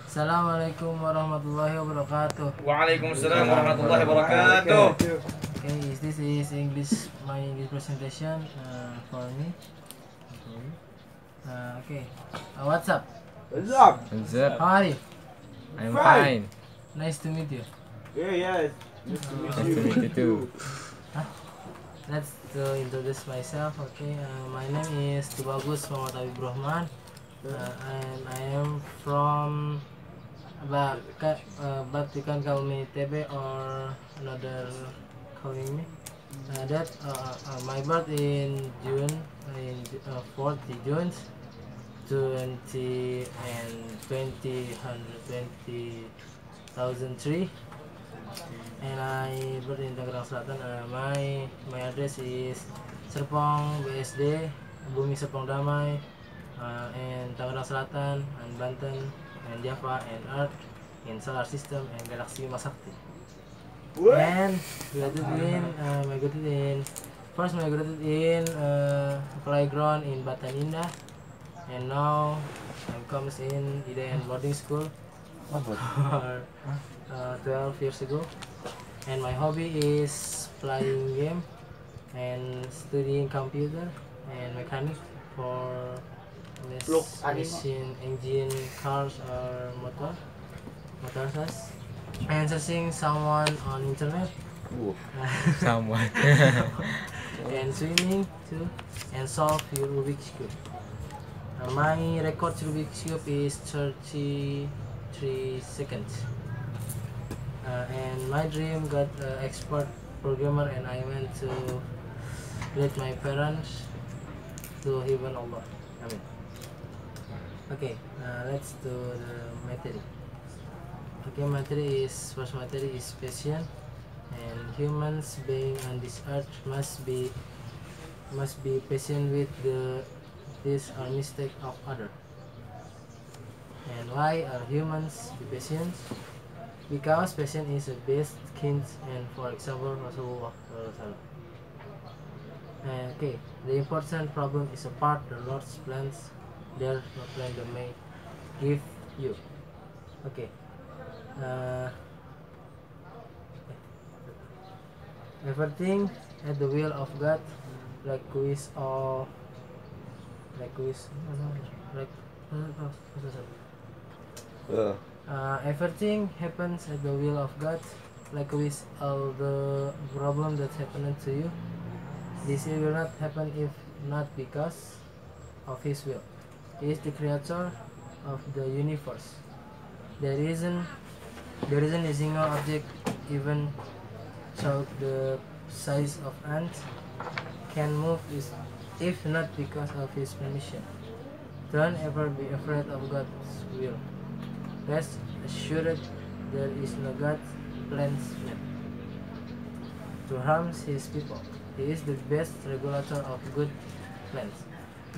Assalamualaikum warahmatullahi wabarakatuh. Waalaikumsalam warahmatullahi wabarakatuh. Okay, this is English, my English presentation for me. Okay, what's up? What's up? What's up? How are you? I'm Fine. fine. Nice to meet you. Yeah. Nice to meet Nice to meet you too. Let's introduce myself. Okay, my name is Tubagus Muhammad Habib Rahman, and I am from but you can call me TB or another calling me. My birth in June, in 4th June 20 and 2003, and I birth in Tangerang Selatan. My address is Serpong BSD, Bumi Serpong Damai, and Tangerang Selatan, and Banten, and Java, and Earth, in Solar System, and Galaxy Masakti. And my graduate in playground in Batan Indah, and now I comes in Idean boarding school for 12 years ago. And my hobby is playing game and studying computer and mechanic for machine, engine, cars or motorcycles, and searching someone on internet. Someone. And swimming too, and solve your Rubik's Cube. My record Rubik's Cube is 33 seconds. And my dream got expert programmer, and I went to lead my parents to heaven Allah. Amen. Okay, let's do the material. Okay, first material is passion, and humans being on this earth must be patient with this or mistake of other. And why are humans be patient? Because patience is the best kin, and for example Rasulullah. Okay, the important problem is a part the Lord's plans. There's no plan that may give you. Okay. Everything at the will of God, everything happens at the will of God, like with all the problem that happened to you. This will not happen if not because of His will. He is the creator of the universe. There isn't a single object, even so the size of ant, can move if not because of His permission. Don't ever be afraid of God's will. Rest assured there is no God's plans to harm His people. He is the best regulator of good plans.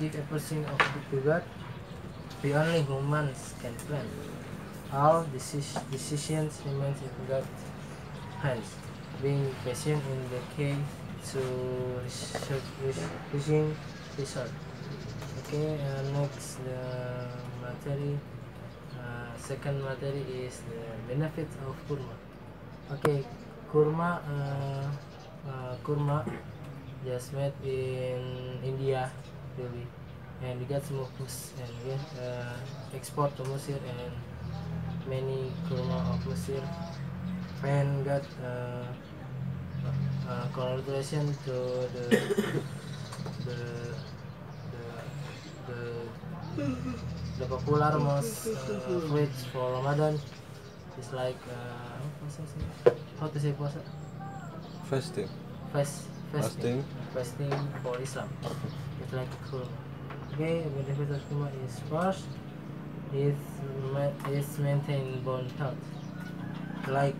If a person of God, the only humans can plan. All decisions remain in God's hands. Being patient in the key to reaching result. Okay, next the material. Second material is the benefits of kurma. Okay, kurma just made in India really, and we got some and export to Mesir, and many kurma of Mesir, and got congratulations to the popular most fruits for Ramadan. It's like how to say puasa? Fasting. Fasting for Islam. It's like kurma. Okay, the benefit of kurma is first, it's maintain bone health. Like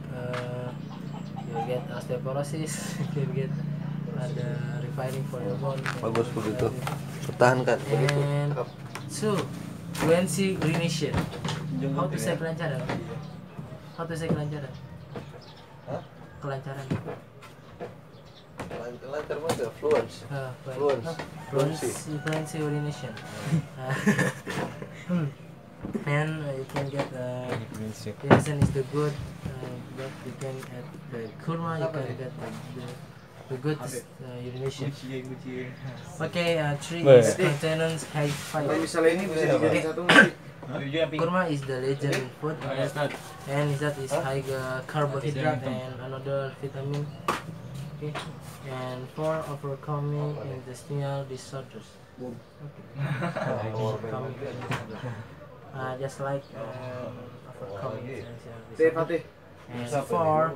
you get osteoporosis, you get ada refining for your bone. Bagus begitu. Pertahankan begitu. And two, fluency recognition. How to say kelancaran? How to say kelancaran? Hah? Kelancaran. Lancar banget ya, fluency. Fluency recognition. and you can get Indonesian is the good, but you can add the kurma, you can get the good Indonesian. Okay, 3 is maintenance high five. Misalnya ini bisa dijadiin satu nggak sih? Kurma is the legend food, and that is high carbohydrate and another vitamin. Okay, and 4 overcoming intestinal disorders. Okay. Overcoming. Just like overcoming intestinal disorders. And 4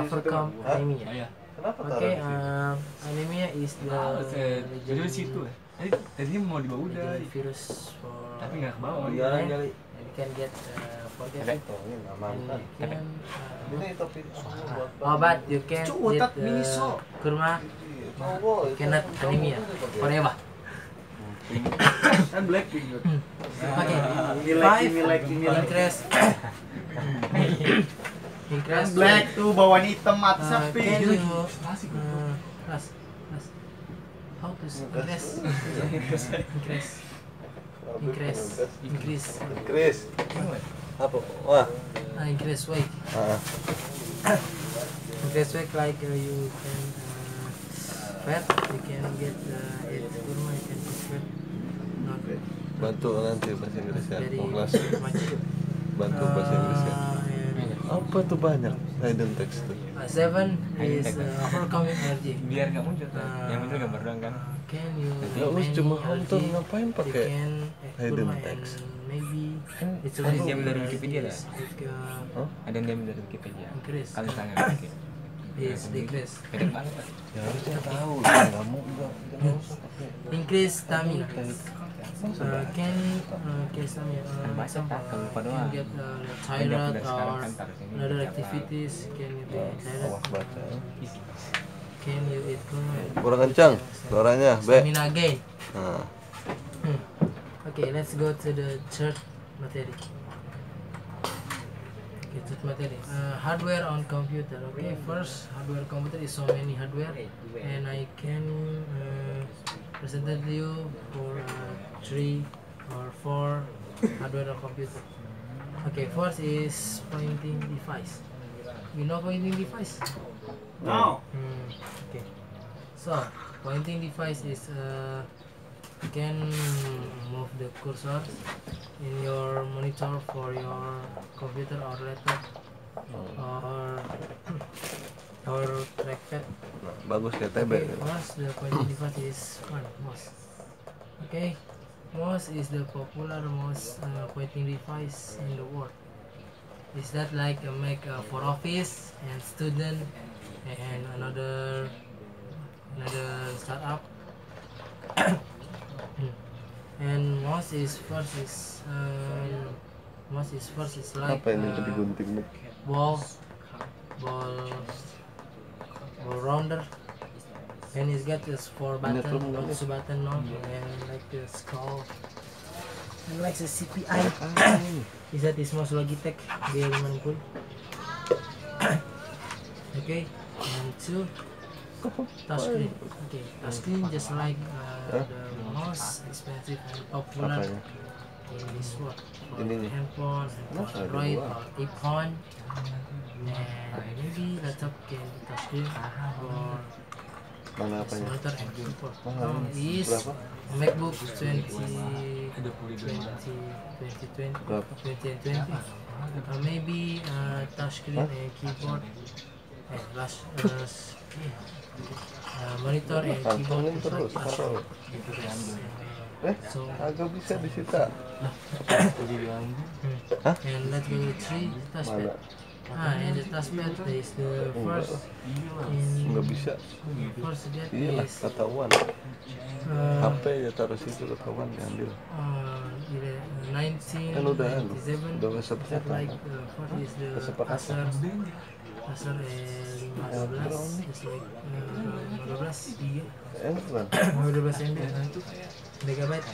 overcome anemia. Okay, anemia is the Tadinya mau dibawa udah, virus for tapi nggak ke bawah. and you can get forget it. And you can but you can eat kurma, you cannot anemia forever. Kan Blackpink. Okay, increase Black tuh bawaan hitam mata sapi. Can you how to increase Apa? Wah. increase weight. Increase weight like you can fat, you can get eat kurma, you can eat fat. Not Bantu nanti bahasa Inggrisnya. very Mau kelas much. bantu bahasa Inggrisnya. Apa tuh banyak hidden text tuh? 7 is overcoming energy. Biar nggak muncul tuh. Yang muncul gambar doang kan. Can you Ya us cuma hunter ngapain you pakai can hidden kurma text? and maybe it's Ada really yang dari Wikipedia lah. Ada yang diambil dari Wikipedia. Increase. Kalau misalnya pakai. Is decrease. Beda banget. Pak. Ya harusnya tahu, nggak mau nggak usah pakai. Increase stamina. Can stamina. Bahasa tak kalau lupa Can doang. get Beda tired dari sekarang or kan taruh sini. another activities. Can you be tired? Awas baca. Can you eat kurma? Kurang kencang suaranya, Be. Stamina gain. Nah, Okay, let's go to the third material. Okay, third material. Hardware on computer. Okay, first hardware computer is so many hardware, and I can present to you for 3 or 4 hardware on computer. Okay, first is pointing device. You know pointing device? No. Okay. So pointing device is you can move the cursor in your monitor for your computer or laptop or trackpad. bagus ya TB. Okay, mouse, the pointing device is one mouse. Okay, mouse is the popular mouse pointing device in the world. Is that like a make for office and student and another startup? And mouse is first is like Apa ini tadi gunting nih? ball rounder, and it's got this 4 button, lots of button on, and like the skull, and like the CPI. Is that is mouse Logitech D50. Okay, and 2 touchscreen. Okay, touchscreen just like the most expensive and popular Apanya? in this world. For Ininya. handphone, for Masa Android, dua? or iPhone, and maybe laptop can be touchscreen or Mana apanya? monitor and keyboard. Mahal. Is Berapa? MacBook 2020, Berapa? 2020. Maybe touchscreen and keyboard and monitor and keyboard Pantengin is terus, like taruh. so Agak bisa disita. Hah? and let's go to 3 touchpad. Mana? And the touchpad is the first Nggak bisa. first that Iyalah is ketahuan. HP ya taruh situ ketahuan diambil. 1997. Kan udah kesepakatan. Like first is the Kesepakatan. Acer 15 is like 15 giga. Bukan. 15 MB megabyte.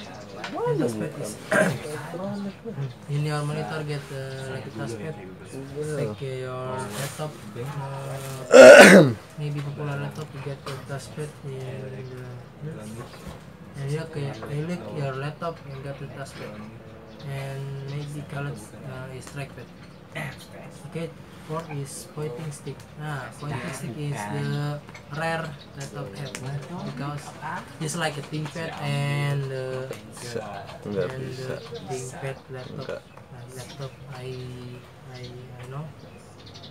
And touchpad is in your monitor get like a touchpad like your laptop, maybe popular laptop you get a touchpad and you look your laptop and get the touchpad. and maybe colored is trackpad. Okay, fourth is pointing stick. Pointing stick is the rare laptop app because just like a ThinkPad and Nggak bisa. ThinkPad Enggak. laptop I know.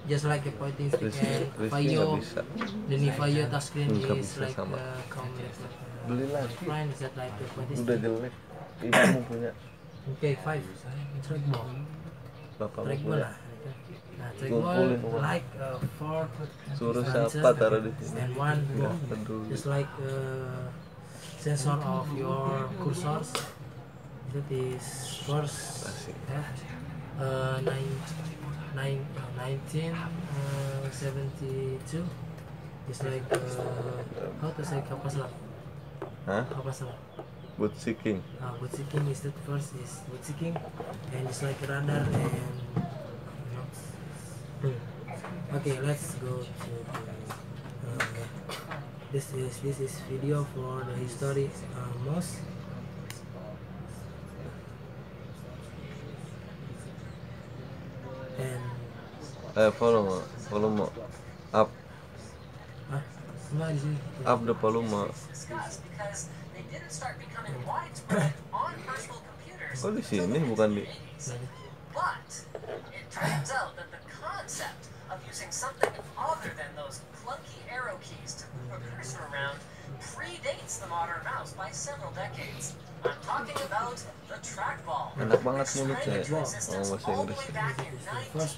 Just like a pointing stick and Rizky nggak Vaio, bisa. the new Vaio touchscreen Nggak is bisa like sama. Beli lagi. Fine, is that like a pointing Udah stick? jelek. Ibumu punya. Okay, 5. Trackball. Bapakmu Trackball punya. lah. Trackball Kumpulin uang. like 4 Suruh siapa taruh di sini. and 1 Nggak book. peduli. Just like sensor of your cursors. That is first Asik. 1972. Just like how to say kapas lah. Hah? Kapas lah. Boot seeking. Boot seeking is the first is boot seeking, and it's like radar and okay, let's go to this is video for the history mouse. And Volume up. Enggak di sini. Up the volume. Because they didn't start becoming widespread on personal computers. Oh, di sini bukan di. But it turns out that the concept of using something other than those clunky arrow keys to move a cursor around predates the modern mouse by several decades. I'm talking about the trackball. Enak banget mulutnya. Into Oh, existence bahasa all the Inggris. way back in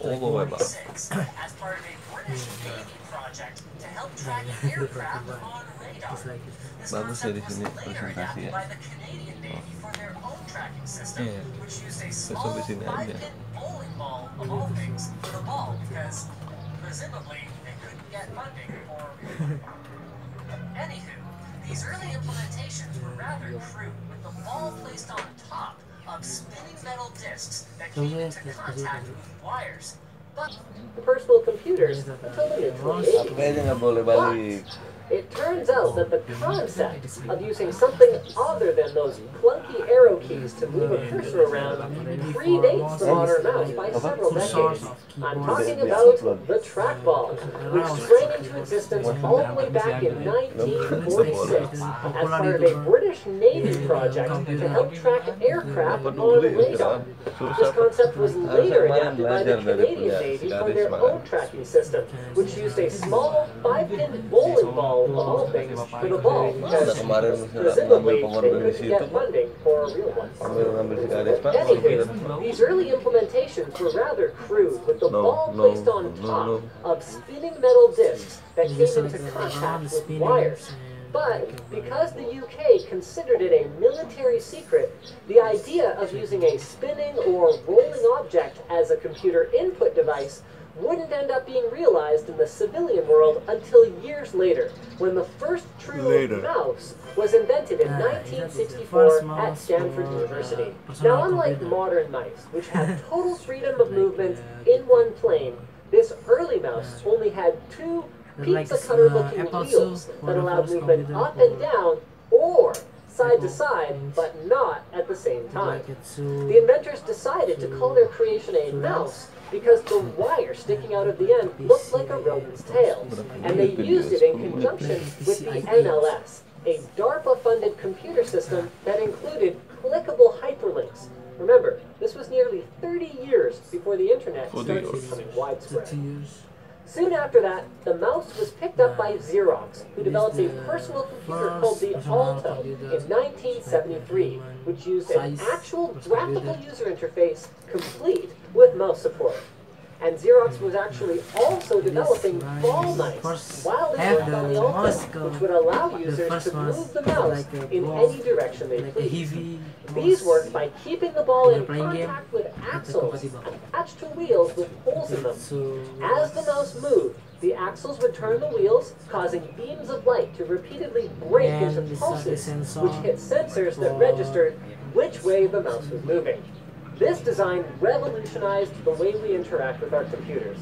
Oh, bapak. 1946 as part of a British Navy project to help track aircraft on radar. It's like This Bagus ya di concept sini was later presentasi ya. adapted by the Canadian Navy for their own tracking system, Iya. which used a Besok small di sini aja. 5-pin bowling ball of all things for the ball because presumably they couldn't get funding for. Anywho, these early implementations were rather crude, with the ball placed on top of spinning metal discs that came into contact with wires. But personal computers until the mid-2080s. HP-nya nggak boleh balik. It turns out that the concept of using something other than those clunky arrow keys to move a cursor around predates the modern mouse by several decades. I'm talking about the trackball, which sprang into existence all the way back in 1946 as part of a British Navy project to help track aircraft on radar. This concept was later adapted by the Canadian Navy for their own tracking system, which used a small 5-pin bowling ball of all things for the ball because presumably they couldn't get funding for a real one. Ngambil si garis pak. Anywho, these early implementations were rather crude, with the ball placed on top of spinning metal discs that came into contact with wires. But because the UK considered it a military secret, the idea of using a spinning or rolling object as a computer input device wouldn't end up being realized in the civilian world until years later, when the first true mouse was invented in 1964 at Stanford University. Now, unlike modern mice, which have total freedom of movement in one plane, this early mouse only had 2 pizza cutter-looking wheels that allowed movement up and down or side to side, but not at the same time. The inventors decided to call their creation a mouse because the wire sticking out of the end looked like a rodent's tail, and they used it in conjunction with the NLS, a DARPA-funded computer system that included clickable hyperlinks. Remember, this was nearly 30 years before the internet started becoming widespread. Soon after that, the mouse was picked up by Xerox, who developed a personal computer called the Alto in 1973, which used an actual graphical user interface complete with mouse support. And Xerox was actually also developing ball mice while they worked on the Alto, which would allow users to move the mouse in any direction they pleased. These worked by keeping the ball in contact with axles attached to wheels with holes in them. As the mouse moved, the axles would turn the wheels, causing beams of light to repeatedly break into pulses, which hit sensors that registered which way the mouse was moving. This design revolutionized the way we interact with our computers.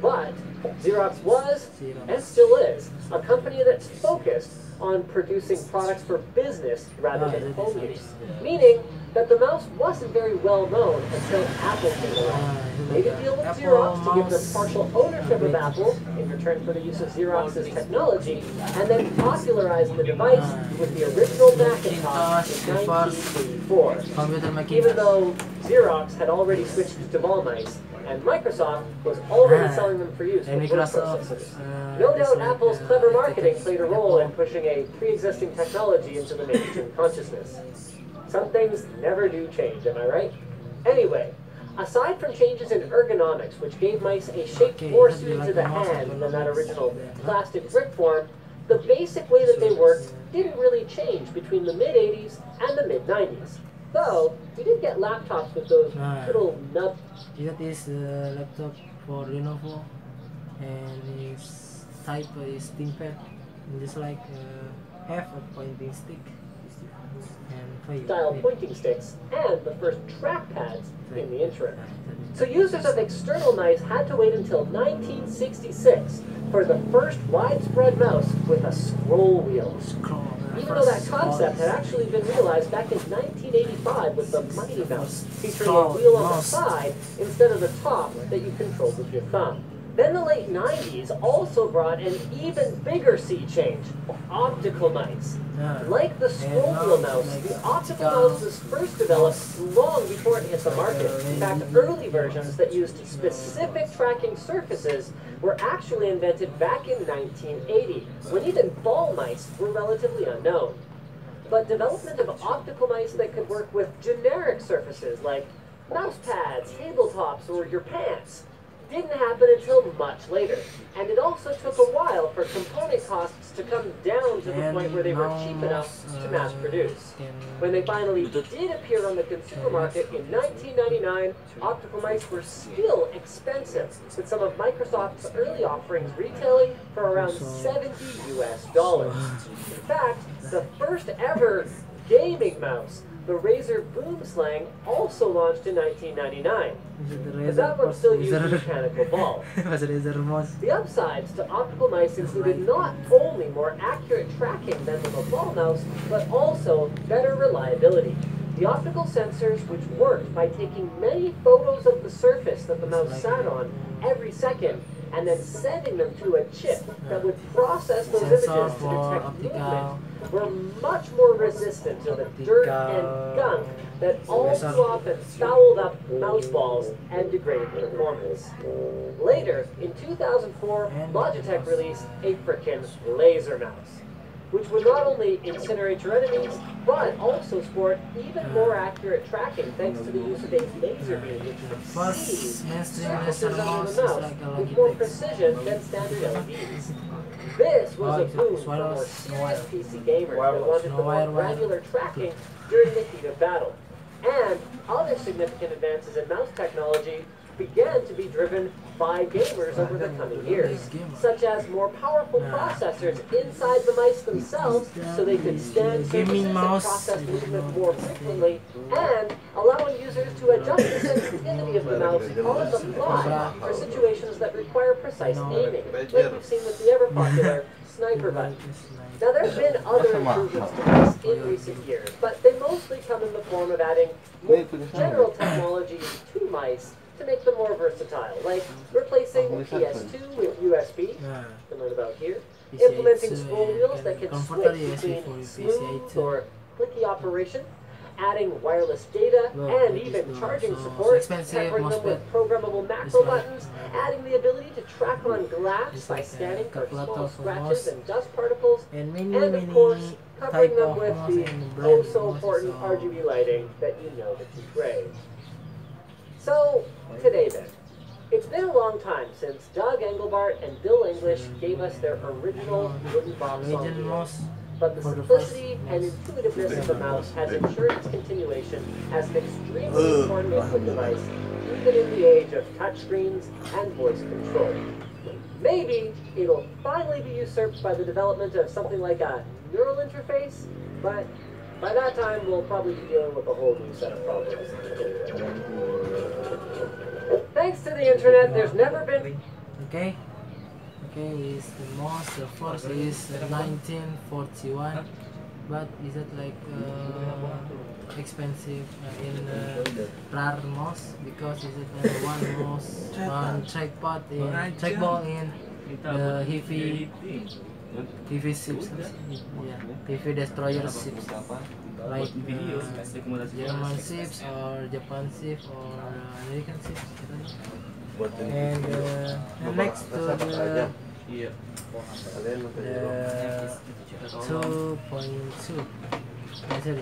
But Xerox was, and still is, a company that's focused on producing products for business rather than home use. Meaning that the mouse wasn't very well known until Apple came along. Made a deal with Xerox to give them partial ownership of Apple in return for the use of Xerox's technology, and then popularized the device with the original Macintosh in 1984. Even though Xerox had already switched to ball mice, and Microsoft was already selling them for use with word processors. No doubt Apple's clever marketing played a role in pushing a pre-existing technology into the mainstream consciousness. Some things never do change, am I right? Anyway, aside from changes in ergonomics, which gave mice a shape more suited to the hand than that original plastic brick form, the basic way that they worked didn't really change between the mid-80s and the mid-90s. Though, we did get laptops with those little nub... That is a laptop for Lenovo, and its type is ThinkPad, and just like have a pointing stick and style pointing sticks, and the first trackpads in the interim. So users of external mice had to wait until 1966 for the first widespread mouse with a scroll wheel. Even though that concept had actually been realized back in 1985 with the Mighty Mouse, featuring a wheel on the side instead of the top that you controlled with your thumb. Then the late 90s also brought an even bigger sea change, optical mice. Like the scroll wheel mouse, the optical mouse was first developed long before it hit the market. In fact, early versions that used specific tracking surfaces were actually invented back in 1980, when even ball mice were relatively unknown. But development of optical mice that could work with generic surfaces like mouse pads, tabletops, or your pants didn't happen until much later. And it also took a while for component costs to come down to the point where they were cheap enough to mass produce. When they finally did appear on the consumer market in 1999, optical mice were still expensive, with some of Microsoft's early offerings retailing for around $70 US. In fact, the first ever gaming mouse, the Razer Boomslang, also launched in 1999. But that one still used a mechanical ball. The upsides to optical mice included not only more accurate tracking than with a ball mouse, but also better reliability. The optical sensors, which worked by taking many photos of the surface that the mouse sat on every second, and then sending them to a chip that would process those images to detect movement, were much more resistant to the dirt and gunk that all too often fouled up mouse balls and degraded performance. Later, in 2004, Logitech released a frickin' laser mouse, which would not only incinerate your enemies, but also sport even more accurate tracking thanks to the use of a laser beam which would see surfaces under the mouse with more precision than standard LEDs. This was a boom for more serious PC gamers that wanted the more granular tracking during the heat of battle. And other significant advances in mouse technology began to be driven by gamers over the coming years, such as more powerful processors inside the mice themselves so they could stand surfaces and process movement more frequently, and allowing users to adjust the sensitivity of the mouse on the fly for situations that require precise aiming, like we've seen with the ever-popular sniper button. Now, there have been other improvements to this in recent years, but they mostly come in the form of adding more general technology to mice to make them more versatile, like replacing PS2 with USB, you can learn about here, implementing scroll wheels that can switch between smooth or clicky operation, adding wireless data, and even charging support, peppering them with programmable macro buttons, adding the ability to track on glass by scanning for small scratches and dust particles, and of course, covering them with the oh-so-important RGB lighting that you know that you crave. So, today then, it's been a long time since Doug Engelbart and Bill English gave us their original wooden box on but the simplicity and intuitiveness of the mouse has ensured its continuation as an extremely important input device, even in the age of touchscreens and voice control. Maybe it'll finally be usurped by the development of something like a neural interface, but by that time we'll probably be dealing with a whole new set of problems. Thanks to the internet, there's never been Okay, is the most. The first is 1941, but is it like expensive in rare mouse because is it one trackball in the heavy ships, heavy destroyer ships like German ships or Japan ships or American ships. And next to the 2.2. Sorry.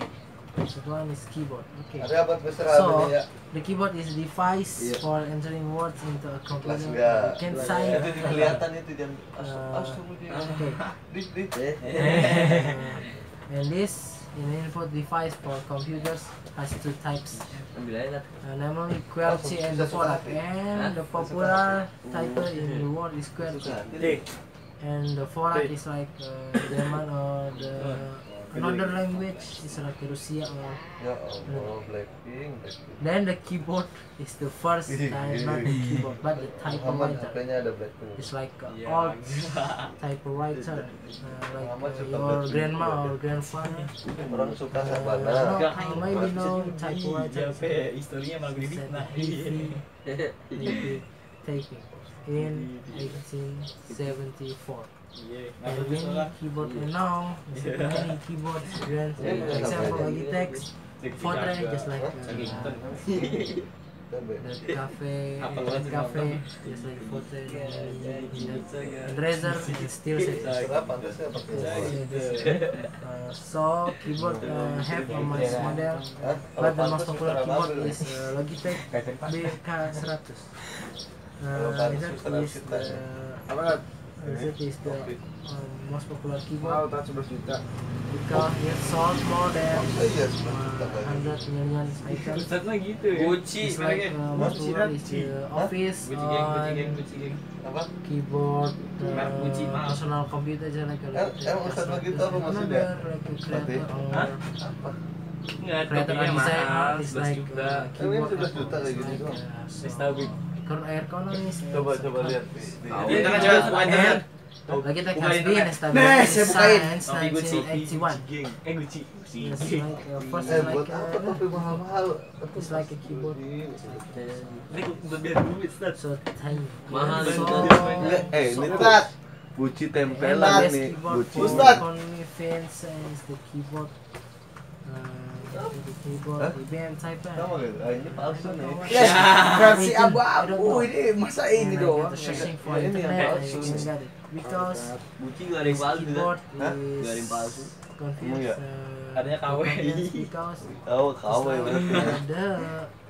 This one is keyboard. Okay. So the keyboard is device for entering words into a computer. You can sign. Okay. And this input device for computers has two types. Namely QWERTY and the FORAC. And the popular type in the world is QWERTY. And the FORAC is like German or another language is like Russia or then the keyboard is the first time, not the keyboard but the typewriter. It's like old typewriter like your grandma or grandfather maybe no typewriter typing in 1874. And many keyboard and now many keyboards grant example like text, photo just like the cafe, just like photo and razor and steel set. So keyboard have a much model, but the most popular keyboard is Logitech BK100. That is the most popular keyboard because it sold more than 100 million items. It's like most popular is the office keyboard, personal computer just like another like a creator or designer is like keyboard. Current economy is lagi tech has been established since 1981. It's like a keyboard. So tiny. Ini tuh Gucci tempelan nih. Convenience is the keyboard. IBM type ini palsu nih. Versi abu-abu ini masa ini doang. Searching for internet because keyboard is confused. Adanya KW. Because KW berarti.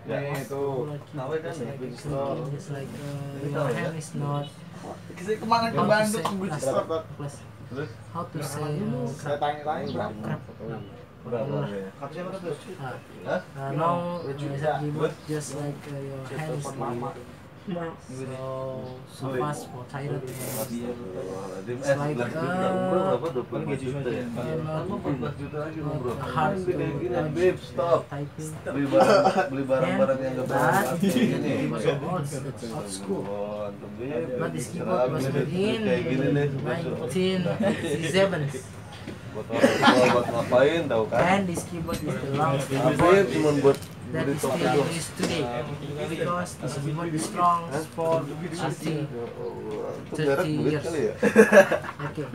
Ya itu KW kan just like your hand is not. Kemana ke Bandung ke Gucci Store. How to say? Saya tanya-tanya berapa? Now keyboard just like your hand is so fast for tired. It's like hard to typing. Beli barang-barang yang gak berarti ini. Old school. But this keyboard was made in 1987. Buat ngapain tahu kan? And this keyboard is the longest Tapi cuma buat that is still used today because this keyboard is strong for 30 years. Okay.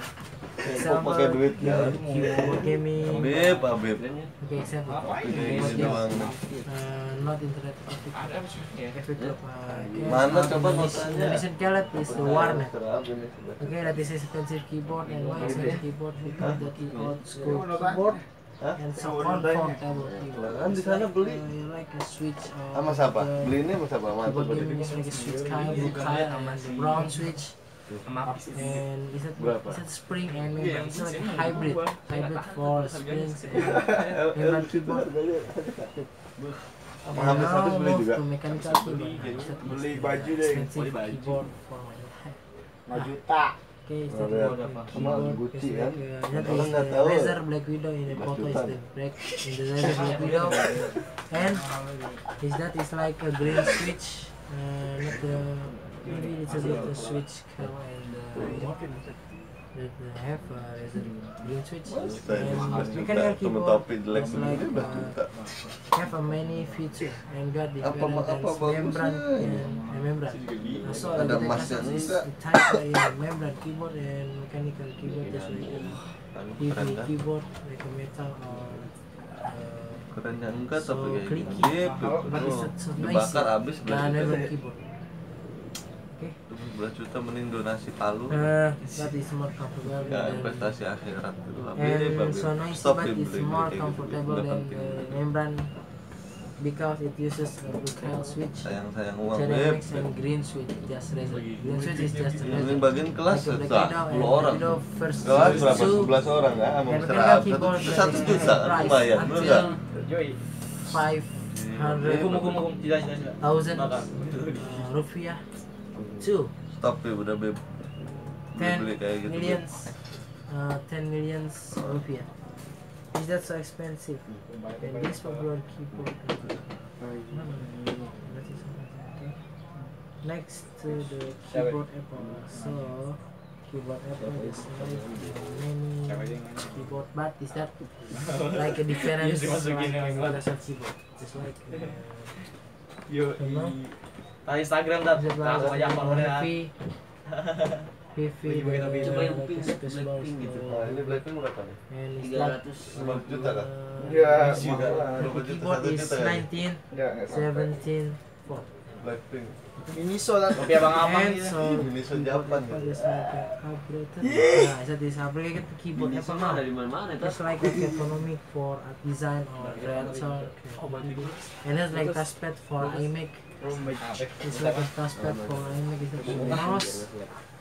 Example, keyboard gaming. Habib. Okay, example. Not internet effective. Mana coba notanya? Medicine Caleb is the warnet. Okay, that is expensive keyboard and why expensive keyboard because the keyboard school keyboard and so comfortable keyboard. Kan di sana beli. Like a switch. Sama siapa? Beli ini sama siapa? Keyboard gaming is like a switch kind, blue kind, and the brown switch. And is it spring and membrane? It's like a hybrid for springs and membrane keyboard. And now move to mechanical keyboard. Beli baju deh. Expensive keyboard for my life. 5 juta. Okay, it's the keyboard. Gucci It's kan? like that is the Razer Black Widow in the photo is the black in the Razer Black Widow, and is like a green switch, not the maybe it's just the switch cable and the remote that have is a green switch and mechanical keyboard is like have a many feature and got different membrane and membrane. So Ada the masnya is enggak? the type membrane keyboard and mechanical keyboard is like a PV keyboard like a metal or Kerennya enggak so tapi kayak clicky, gini. but it's so nice. Dibakar habis 11 Nah, juta. membrane keyboard. Okay. 11 juta mending donasi palu. That is more comfortable Ya than investasi akhirat dulu. and so nice, Stop but dibeli it's kayak more gitu. comfortable Nggak than penting. the membrane because it uses a buccal switch, Sayang uang ceramic and green switch. Just razor. Green switch is just a Ini razor. bagian kelas Like a 10 breakdown and orang. the first Kelas berapa? two 11 orang ya? Sama and Mr. mechanical Ab. keyboard that 1 is juta price lumayan, bener nggak? until 500,000 rupiah to Stop ya udah 10 beli kayak gitu. millions 10 millions rupiah. Is that so expensive? And this popular keyboard. Next to the keyboard Apple. So keyboard Apple is like many keyboard, but is that like a difference like Microsoft keyboard? Just like Yo, Instagram is it like PV Blackpink gitu. Nah, ini Blackpink berapa nih? and it's like 50 juta kan? Ya, the keyboard is 19, ya, 17, 4. Blackpink. ini so lah. Kopi abang-abang And gitu. so Indonesia Japan keyboard gitu. is like a carburetor. Nah, it's a carburetor keyboard apa mah? Dari mana-mana itu. It's like economic for art design or creator. And it's like touchpad for iMac. It's like a touchpad for iMac. It's a mouse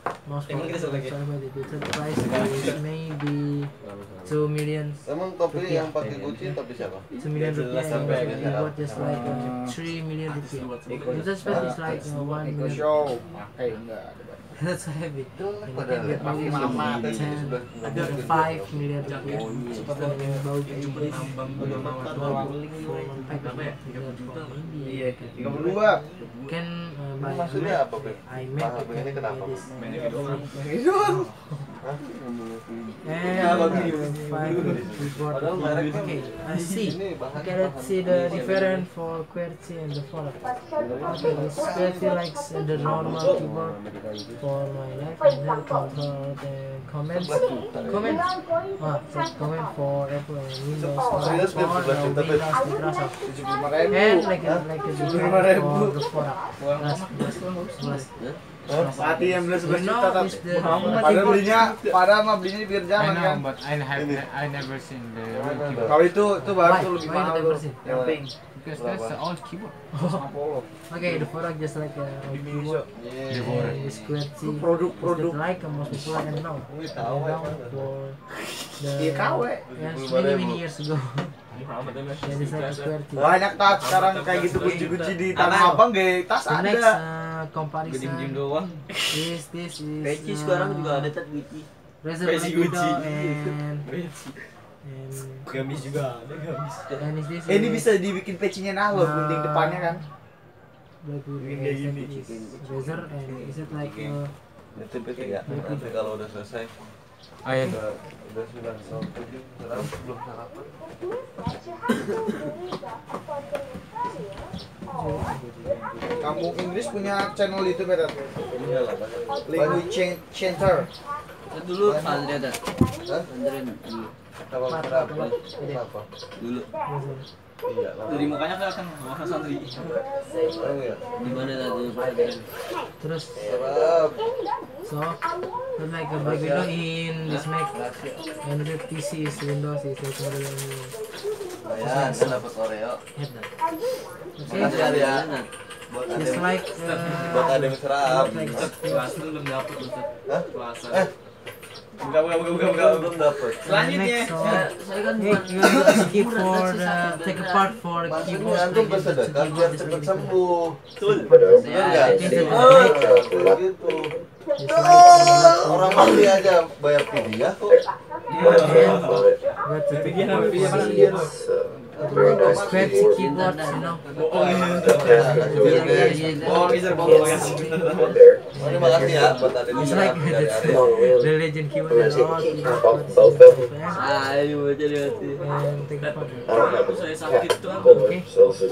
for Inggris lagi. the price is maybe 2 million. Emang topi yang pakai Gucci topi siapa? 2 million rupiah and sampai the keyboard just like 3 million rupiah. The touchpad is like 1 Iko million. show. Enggak ada. That's so heavy. And you Pada can get maybe mama. 5 million rupiah. So in bau kayak gini, Iya, 32. can buy Maksudnya apa, Beb? iMac Paham, ini kenapa? Hidun. and 5 keyboard. Okay, I see. Okay, let's see the difference for QWERTY and the Phonak. Okay, this QWERTY likes the normal keyboard for my life and then control the comments. Comment for Apple and Windows or Serius, Beb? the 11 juta, Beb? Windows Microsoft. 75.000. And like a different for the Phonak. Plus. Pati yang beli 11 You know, juta tapi is the padahal mah belinya di pinggir I jalan know, kan. but I never seen the real keyboard Kalau itu baru Why? tuh lebih Why mahal you tuh. never seen? Yang pink. because that's the old keyboard. 50. Okay, the Phonak just like a keyboard. And this QWERTY Produk-produk. is like a most popular and now. And now for Iya the KW. yes, many years ago. Yeah, this like a QWERTY. Banyak tas sekarang kayak gitu guci-guci di Tanah Abang gak tas The next ada. comparison Gym doang. is this is Peci sekarang juga ada tat Gucci. Razer Peci Rapido Gucci. and Gamis juga ada gamis. and is this Ini bisa dibikin pecinya nah loh, gunting depannya kan. Black Widow Bikin kayak gini. Razer and is it like Nitip ya. Nanti kalau udah selesai I udah 9:07 sekarang belum sarapan. Kampung Inggris punya channel YouTube ya, Tat? Iya lah banyak. Language Center. Dulu Andre ada. Andre dulu. Kalau berapa? Apa? Dulu. Iya lah. Dari mukanya kelihatan orang santri. Oh iya. Di mana tadi? terus Serap. so it's like a Black Widow in this Mac and the PC is Windows is like Lumayan, kan dapat Oreo. head that. Makasih Okay, ya. Buat ada it's like buat ada yang serap. like Kelas lu belum dapet Ustaz. Hah? Puasa. Buka. Belum dapat. Selanjutnya. next, so Saya kan hey, you want to skip for the take a part for keyboard Maksudnya antum bersedekah biar cepat sembuh. Ya, Enggak? itu. Gitu. Orang mati aja bayar fidyah kok. Got to take a part for Very nice fancy keyboard. keyboards, you know. There. Terima kasih ya buat tadi. It's like the legend I'm keyboard gonna and take all the key keyboard cap off is both of them. and take a photo. I don't have a cap holder, so this is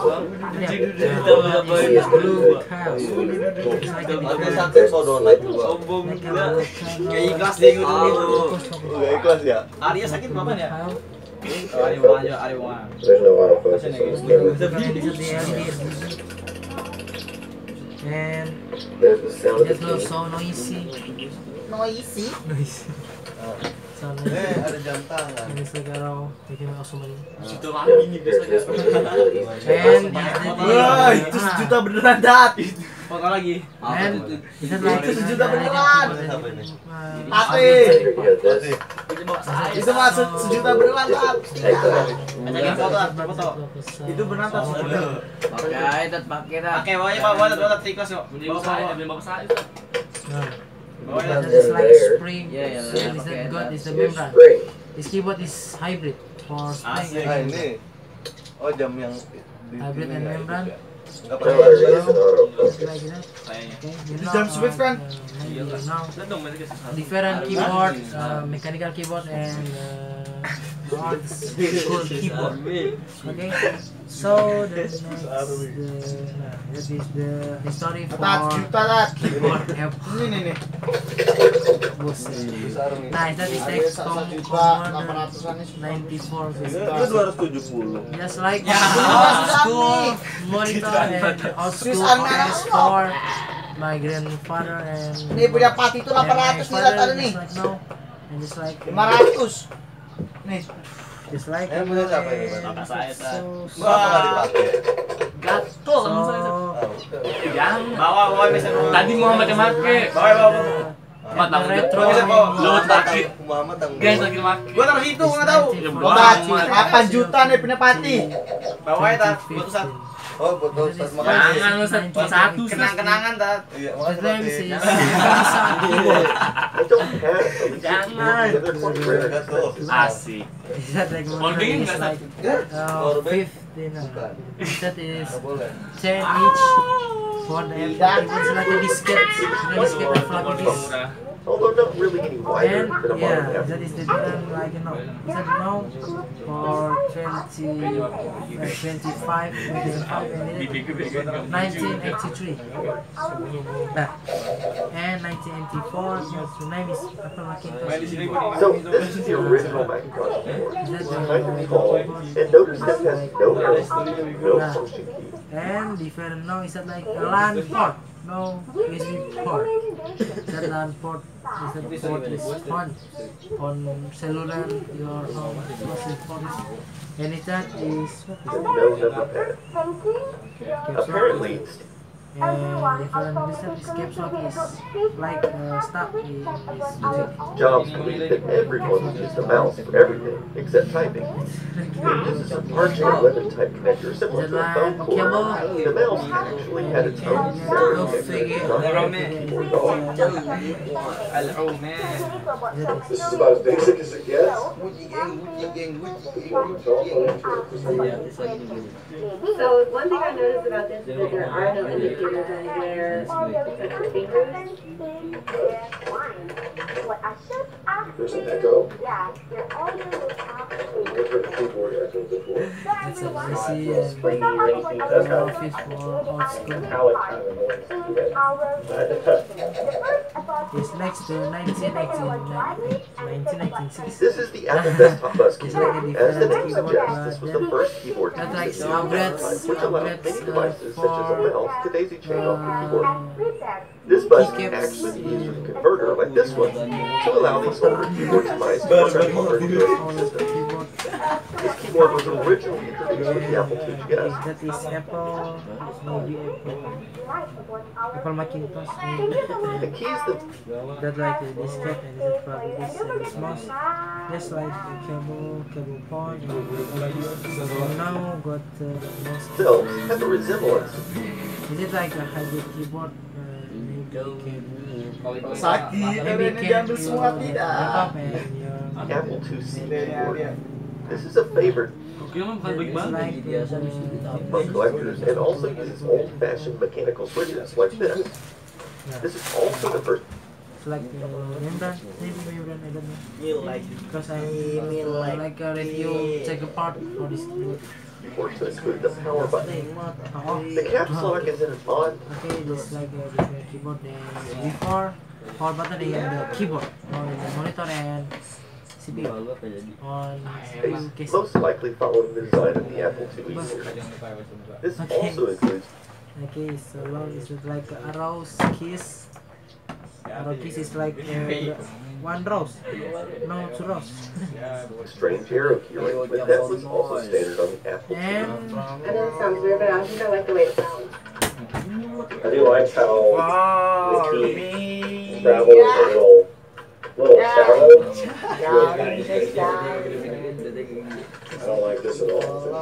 Yeah, it's blue cow. It's like a Oke, different satu sodo naik dua. like a blue cow. Kayak ikhlas deh gitu. Udah ikhlas ya. Arya sakit berapa ya? Cow. Arya mau aja, Arya mau. there's no autofocus on this camera. And this is the LED. And There's the sound of the it looks key. so noisy. Noisy. So noisy. Ada jam tangan. And it's like around making me awesome. Situ Yeah, lagi nih here's biasanya. this one. Really easy to And adjust. Wah, itu sejuta beneran dat. Foto lagi. And is it like Itu sejuta beneran. Here, this. Itu masuk sejuta beneran dat. Take that. Ajakin foto, foto. Itu beneran dat. Pakai tat, pakai tat. Pakai bawa tikos yuk. Bawa saya. It's like There. spring. Yeah, yeah, So is okay, that good? Is the Here's membrane. spring. This keyboard is hybrid for spring Nah and ini. Oh jam yang di hybrid sini and nggak membran. juga. Nggak No, pakai there jam. is an autofocus. Like that. Kayaknya. Okay, you know, Jam Swift kan? maybe you know Lihat dong mereka susah. different keyboard, mechanical keyboard and old school keyboard. Okay, so the next, that is the history for keyboard Apple. Ini nih. Nah, that is the XCOM Commodore 94 Itu 270. just like Ya, old school monitor and old school PS4 my grandfather and Ini punya Pati itu 800 nih rata nih. just like now and just like 500. Nih. just like Yang punya siapa ini, Bang? Bapak saya, Tan. so Kenapa nggak dipakai? Gatel langsung saya. Jangan. Bawa bisa bawa. Tadi mau make. Bawa. the retro Bisa bawa. and Lu takut. Muhammad tanggung Guys jawab. lagi make. Gua taruh itu nggak tahu. Obat 8 juta nih punya Pati. Bawa ya Tat. Buat Ustaz. Oh, betul. Ustaz, makasih. Jangan lu satu. Kenang-kenangan Tat. Iya, the name makasih. is Bisa keyboard. I don't have a Jangan. Enggak tuh. Asik. Is that like Holding is nggak, like Powerbank? 15 Bukan. that is Nggak boleh. 10 each for the Apple. It's like a disket, a floppy disk. although not really any wider And than a modern yeah, Apple. that is the different like you know. That now for 25 and 1983. Nah, and 1984. The name is Apple Macintosh. So this is the original Macintosh keyboard. Is that It's kind of the tall, and notice this has no arrow key, no function key. and different now is that like a LAN port, no USB port. That LAN port is the port is on cellular your home was important. And it that is And no number pad. Apparently, and different this caps lock is like stuck is Jobs believed that everyone would use the mouse for everything except typing. It uses a parching ribbon type connector similar to a phone cord. The mouse actually had its own separate connector, This is about as basic as it gets. So one thing I noticed about this is that there are no indicators anywhere except for fingers. There's an echo. Never heard of keyboard echoes before. that's a easy and office for old school. How it kind of annoys me. It's next to 1986. This is the Apple Desktop Bus It's keyboard. like a As the different name suggests, this was the first keyboard to That use like the sound upgrades, which allowed many devices such as a mouse to daisy chain off the keyboard. This bus can actually be used with a converter like this one to allow these older keyboard devices to run modern USB systems. This keyboard was originally introduced with the Apple IIgs. That is Apple, maybe Apple Macintosh, maybe. The keys that That like this cat and this probably this mouse. Just like the cable point. And now got mouse. still have a resemblance Is it like a hybrid keyboard? Maybe can Sakit. maybe Ini can diambil semua tidak. backup and your Apple IIc keyboard. This is a favorite It's like for collectors and also uses old-fashioned mechanical switches like this. This is also the first it's like membrane, maybe membrane, I don't know. Because I like a review check apart for this keyboard. keyboard to include the power button. Oh, The caps lock is an odd. okay, just like a different keyboard than before. Power button and the keyboard, or the monitor and CPU on They most likely following the design of the Apple IIe series. This also includes okay, so long is it like a rose kiss. Arrow kiss is like one rose, no two rose. a strange arrow key ring, but that was also standard on the Apple IIe. And I know it sounds weird, but I think I like the way it sounds. I do like how the key travel is a little shallow. I don't like this at all.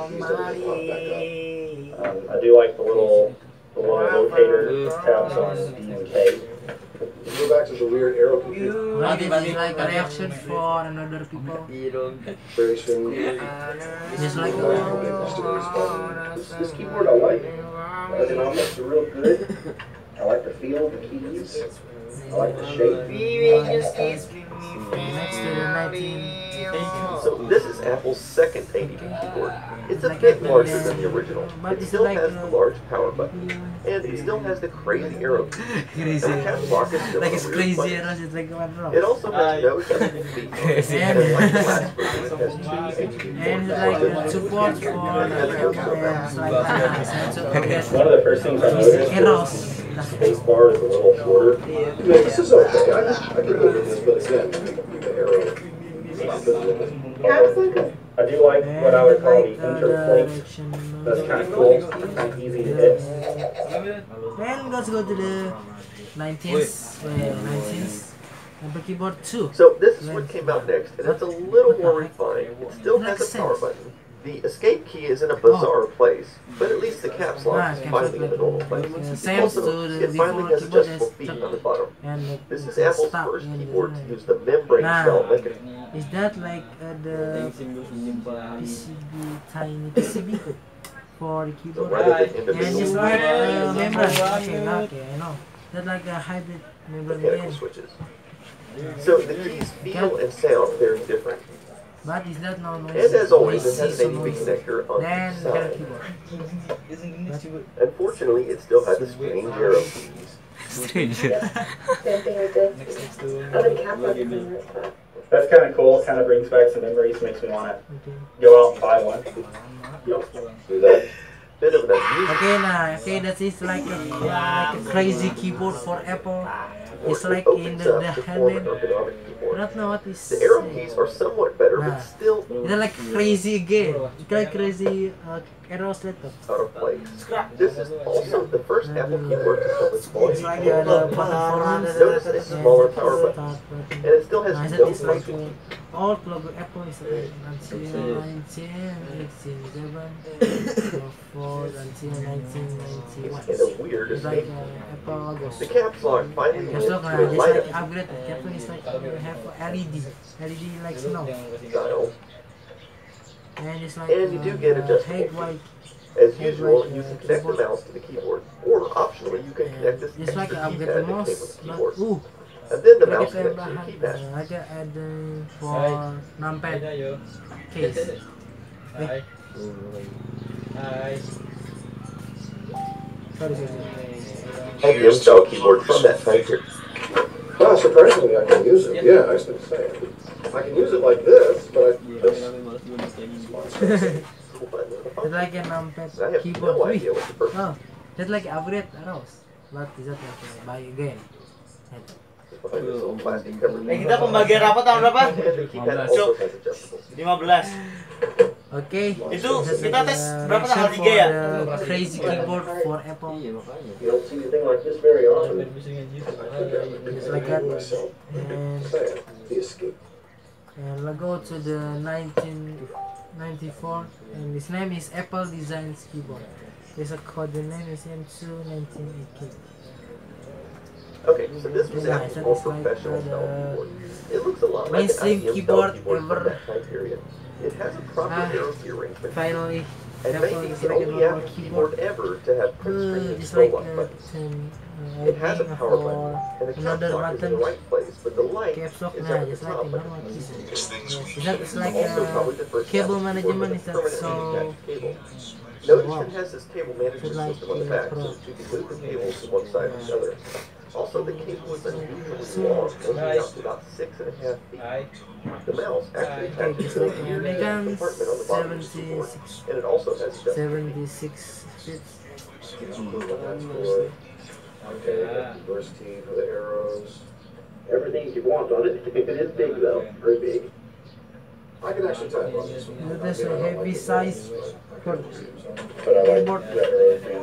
I do like the little locator tabs on the K. Go back to the weird arrow key. but this is like a reaction for another people. Very soon. Just like This keyboard I like. The ergonomics are real good. I like the feel of the keys. I like the shape. next to the 19. So this is Apple's second ADB keyboard. It's a bit larger than the original. It still has the large power button, and it still has the crazy arrow key. Crazy. And the caps lock is still Like a it's weird crazy, button. it's like one row. It also has no adjustable feet. And like the last version, it has two HDMI And like support for cameras like that. One of the first things I noticed Arrows. was the space bar is a little shorter. Yeah, this is okay. I could live with this, but again, the arrow. I do like what I would call the interlink. That's kind of cool, kind of easy to hit. Then let's go to the 19th, 19th, number keyboard 2. So this is what came out next, and it's a little more refined. It still has Makes a power sense. button. The escape key is in a bizarre place, but at least the caps lock is finally in the normal place. Same Also, to the it finally before has keyboard adjustable is feet on the bottom. and This is Apple's stop first in keyboard the- to use the membrane shell mechanism. Is that like the PCB, tiny PCB for the So keyboard? rather than And individual just like membrane. Okay, I know. That like a hybrid membrane mechanical again. switches. So the keys feel and sound very different. But is that no noise? And as always, it has noisy, an ADB connector on then each get a side. keyboard. Unfortunately, it still has the strange arrow keys. Strange. Same thing with this. Oh, the cap lock is in this spot. That's kind of cool. Kind of brings back some memories. Makes me want to Okay. go out and buy one. Do that. Bit of an unusual. Okay, nah. Okay, that is like a crazy keyboard for Apple. It's like in opens the up to form an handle. ergonomic I keyboard. don't know what is. The arrow keys are somewhat better, Nah. but still It's like crazy again. It's like crazy arrows laptop. out of place. This is also the first Apple keyboard to come with volume It's like control. the performance. Notice a smaller power button, and it still has Nice, no it's like function. old logo Apple is like until 1987, 4 until 1991. And a weird It's like escape. Apple logos. The caps lock finally went Just to look, a just light like upgrade. Captain is like you have LED like snow, style. and it's like And you do get adjustable head feet. white. As usual, you can connect the mouse to the keyboard, or optionally, you can connect this It's like extra upgrade keypad the that came mouse, with the but keyboard. ooh, And then the like mouse a connects to the keypad. like a add for numpad case. Sorry. IBM style keyboard from that time period. Well, surprisingly, I can use it. Yeah, I was going to say. I can use it like this, but It's like a numpad I have keyboard. no idea what the purpose Oh, that's like upgrade arrows. But is that like buy again? is behind this little plastic covered Kita pembagian rapat tahun berapa? And the keypad also has adjustable. 15. Okay. Itu That's kita like tes a berapa tanggal reaction 3 ya? for the crazy keyboard for Apple. You don't see anything like this very often. It's like that. And the escape. we'll go to the 1994, and his name is Apple Designs Keyboard. There's a code name is M2 1988. Okay, so this was Yeah, Apple's so more it's like professional the style keyboard. It looks a lot like an mainstream IBM keyboard style keyboard from ever. that time period. It has a proper arrow key arrangement. Finally, And may be the only Apple keyboard ever to have print screen and it's scroll like lock buttons. It has a opening power for button, and the caps another lock is in the button. right place, but the light Caps lock, is nah, up at the just like top. a Like normal a keyboard. Yes, It's like also probably the first cable Apple keyboard management with is a that permanently so attached cable. Notice wow. it has this cable management like system on the back, so that you can move the cables from one side to the other. Also, the cable is unusually long, only out to about 6.5 feet. The mouse actually attaches to a huge compartment on the bottom of the keyboard, and it also has a 76 feet. Okay, verse T for the arrows. Everything you want on it. It is big though, very big. I can actually type on this one. There's a heavy size for But I like keyboard. the arrow thing.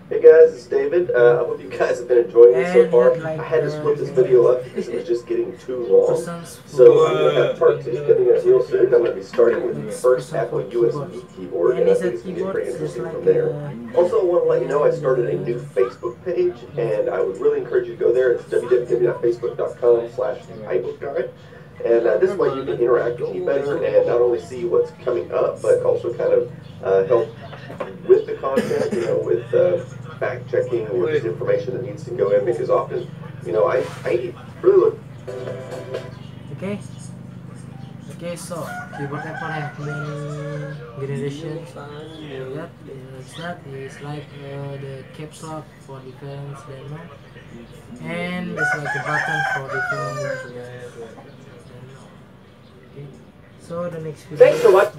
Hey guys, it's David. I hope you guys have been enjoying it so And far. like, I had to split this video up because it was just getting too long. persons So I'm going to have part 2 coming out real soon. I'm going to be starting with the first Apple USB keyboard, and I think it's going to be pretty interesting from there. Also, I want to let you know I started a new Facebook page, and I would really encourage you to go there. It's www.facebook.com/iBookGuide. And this way you can interact with me better and not only see what's coming up, but also kind of help with the content, you know, with fact checking or just information that needs to go in, because often, you know, I really look. Okay. Okay, so keyboard Apple have many generations. That it's not. It's like the caps lock for defense, then and it's like a button for defense. Okay. So the next video. Thanks for what?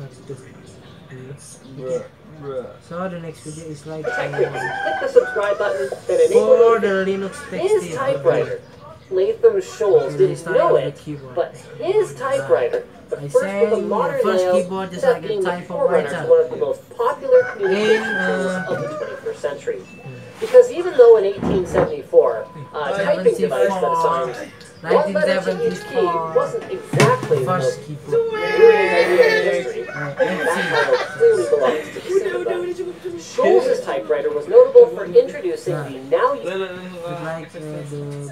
So the next video is like Hit the subscribe button and enable for the notifications. Linux His text. typewriter. Latham Scholes didn't know it, but his typewriter, the I first with a say modern first layout, keyboard just ended up like a being the typewriter. forerunner to one of the most popular communication And, tools of the 21st century. Because even though in 1874, a typing device that assigned one letter to each key 1974 wasn't exactly the first most keyboard. brilliant idea in history, that title clearly belongs to the Siswa. Scholes' typewriter was notable for introducing the now It's like the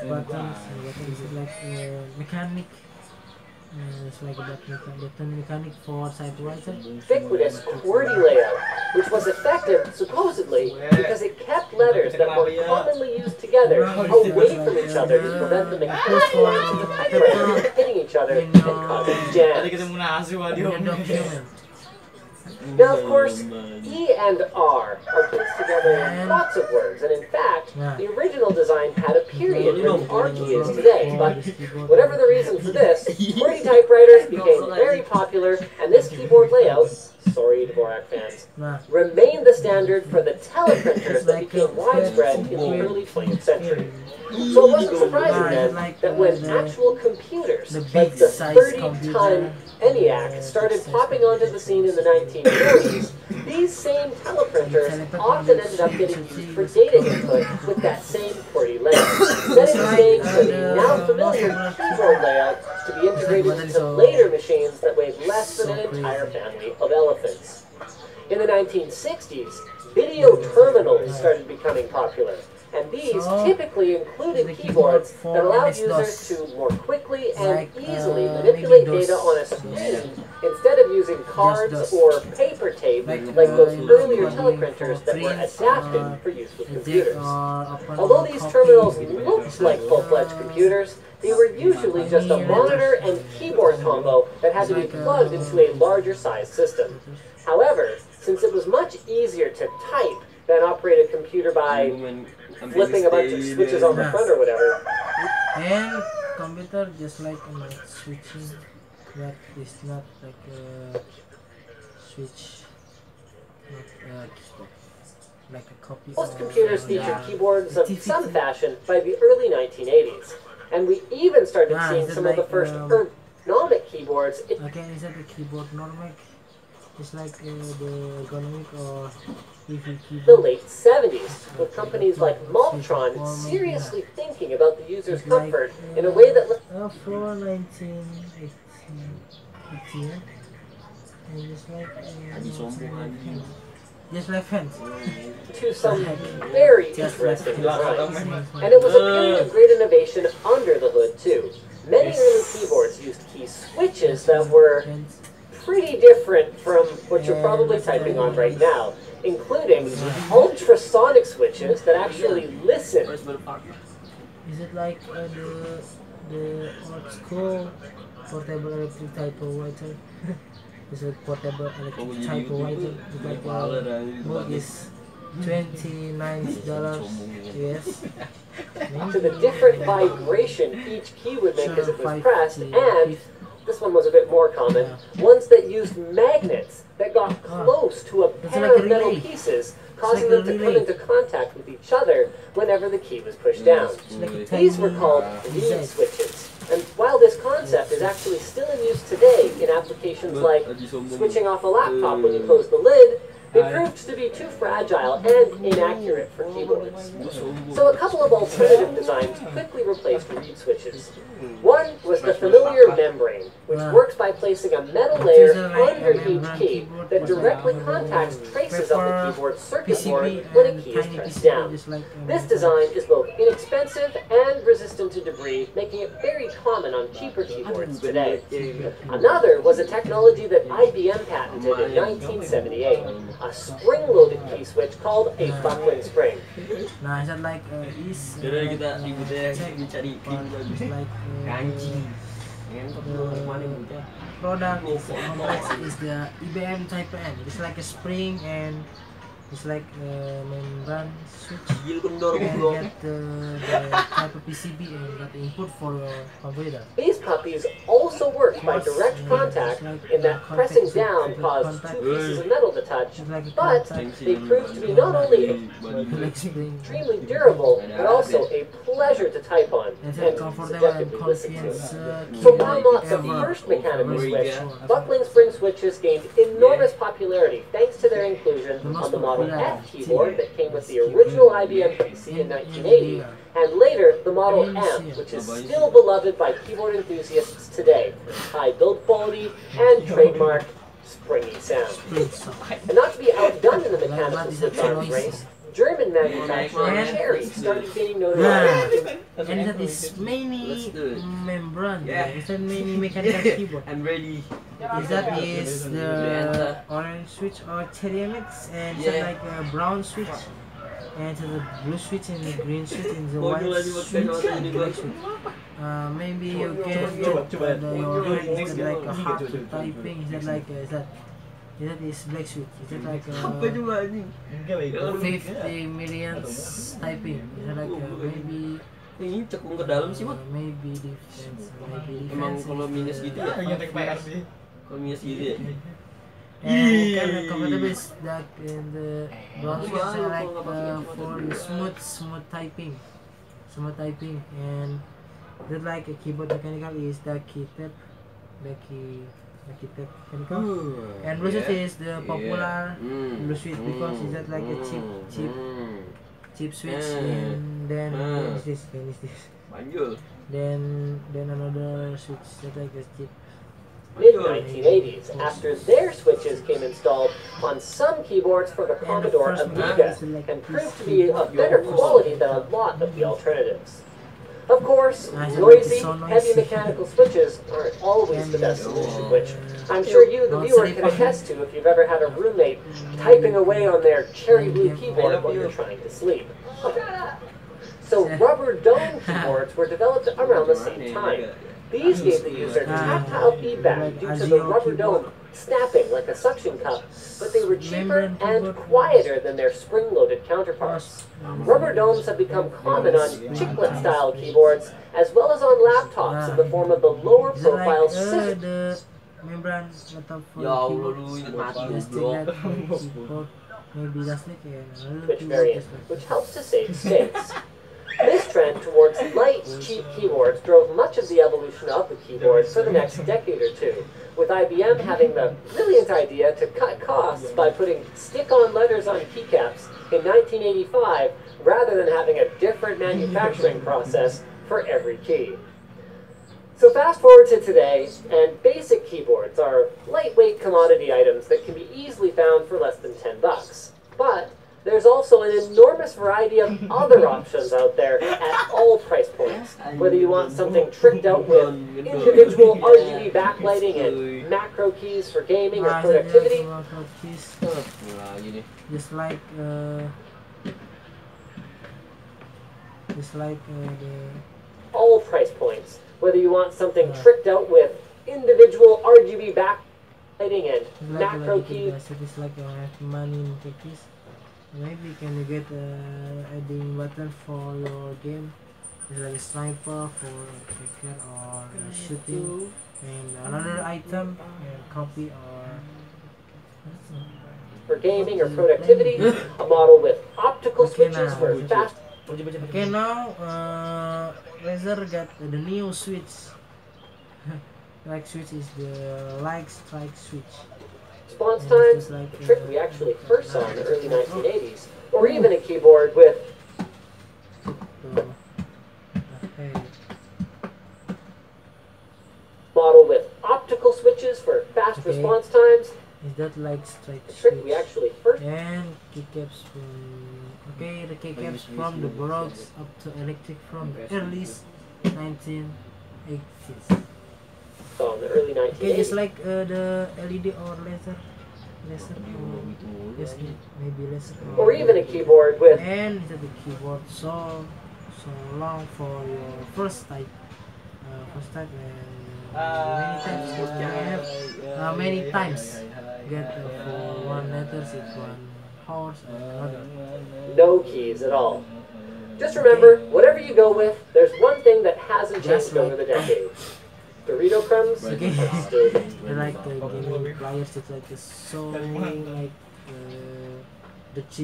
buttons is like mechanic. It's like a button mechanic for typewriter. ubiquitous QWERTY layout, which was effective, supposedly, because it kept letters that were commonly used together away from each other to prevent the mechanical lines of the typewriter from hitting each other and causing jams. Document. Now, of course, E and R are placed together in lots of words, and in fact, the original design had a period where the R key is today, but whatever the reason for this, QWERTY typewriters became very popular, and this keyboard layout, sorry Dvorak fans, remained the standard for the teleprinters that became widespread in the early 20th century. So it wasn't surprising then that when actual computers, like the 30-ton ENIAC, started popping onto the scene in the 1940s, these same teleprinters often ended up getting used for data input with that same QWERTY layout, setting the stage for the now familiar keyboard layout to be integrated into later machines that weighed less than an entire family of elephants. In the 1960s, video terminals started becoming popular. And these typically included keyboards that allowed users to more quickly and easily manipulate data on a screen instead of using cards or paper tape like those earlier teleprinters that were adapted for use with computers. Although these terminals looked like full-fledged computers, they were usually just a monitor and keyboard combo that had to be plugged into a larger sized system. However, since it was much easier to type than operate a computer by flipping a bunch of switches on the front or whatever. And computer just like a mic switching, but it's not like a switch, not a keyboard, like a copy. Most computers featured keyboards of some fashion by the early 1980s, and we even started seeing some of the first ergonomic keyboards. Okay, is that the keyboard ergonomic? It's like the ergonomic or the late 70s, with companies like Maltron seriously thinking about the user's comfort in a way that for 1918, and it's like Just left hand. To some very interesting designs. And it was a period of great innovation under the hood too. Many early keyboards used key switches that were pretty different from what you're probably typing on right now, including ultrasonic switches that actually listen. Is it like the old school portable electric typewriter? It's a portable electric typewriter. It's like book is $29 US. To the different vibration each key would make as it was pressed, and this one was a bit more common, ones that used magnets that got close to a pair of metal pieces, causing them to come into contact with each other whenever the key was pushed down. These were called reed switches. And while this concept is actually still in use today in applications like switching off a laptop when you close the lid, they proved to be too fragile and inaccurate for keyboards. So a couple of alternative designs quickly replaced reed switches. One was the familiar membrane, which works by placing a metal layer under each key that directly contacts traces of the keyboard's circuit board when a key is pressed down. This design is both inexpensive and resistant to debris, making it very common on cheaper keyboards today. Another was a technology that IBM patented in 1978. A spring-loaded key switch called a buckling spring. Nah, is that like product is the IBM Type N. It's like a spring and it's like a membrane switch and get the type of PCB and get the input for your computer. These puppies also work by direct contact in that pressing down caused two pieces of metal to touch, but they proved to be not only extremely durable, but also a pleasure to type on and subjectively listen to. So while not the first mechanical switch, buckling spring switches gained enormous popularity thanks to their inclusion on the Model F keyboard that came with the original IBM PC in 1980, and later the Model M, which is still beloved by keyboard enthusiasts today. High build quality and trademark springy sound. And not to be outdone in the mechanical switch arms race, German manufacturer Cherry started gaining notoriety. And that is mainly membrane. Is that mainly mechanical keyboard? I'm ready. Is that is the orange switch or cherry mix, and is that like a brown switch, and the blue switch and the green switch and the white switch and the black switch. Maybe you can get your hand is like a half typing. Is that like is that is black switch? Is that like 50 millions typing? Is that like maybe ini cekung ke dalam sih, Mat. Maybe defense. Emang kalau minus gitu ya? Kalau minus gitu ya? And kind of comfortable is that in the brown switch are like for the smooth typing, and that like a keyboard mechanical is the key tap, the key tap mechanical, and blue switch is the popular blue switch because it's that like a cheap switch, and then is this, then another switch that like a cheap. Mid-1980s, after their switches came installed on some keyboards for the Commodore Amiga and proved to be of better quality than a lot of the alternatives. Of course, noisy, heavy mechanical switches aren't always the best solution, which I'm sure you, the viewer, can attest to if you've ever had a roommate typing away on their cherry blue keyboard while you're trying to sleep. So rubber dome keyboards were developed around the same time. These gave the user tactile feedback due to the rubber dome snapping like a suction cup, but they were cheaper and quieter than their spring-loaded counterparts. Rubber domes have become common on chiclet-style keyboards, as well as on laptops in the form of the lower-profile scissor. Switch variant, which helps to save space. This trend towards light, cheap keyboards drove much of the evolution of the keyboard for the next decade or two, with IBM having the brilliant idea to cut costs by putting stick-on letters on keycaps in 1985, rather than having a different manufacturing process for every key. So fast forward to today, and basic keyboards are lightweight commodity items that can be easily found for less than $10. But there's also an enormous variety of other options out there at all price points. Whether you want something tricked out with individual RGB backlighting and macro keys for gaming or productivity. Just like the all price points. Whether you want something tricked out with individual RGB backlighting and macro keys. It's like you have money in cookies. Maybe can you get adding button for your game? It's like a sniper for tracker or shooting, and another item, copy or for gaming or productivity. A model with optical switches for fast. Okay, now Razer got the new switch. Like switch is the like strike switch. Response times, like, a trick we actually first saw in the early 1980s, or even a keyboard with model with optical switches for fast response times. Is that like strike A switch? trick we actually first And keycaps from the keycaps from the baroques up to electric from the early 1980s. saw in the early 1980s. Okay, just like the LED or laser, yes, maybe laser Or even a keyboard with and the keyboard so long for your first type and many times get for one letters it's 1 horse and another. no keys at all. Just remember, whatever you go with, there's one thing that hasn't Just changed over the decades. Dorito crumbs Okay. are still Like the gaming players, it's like so like the G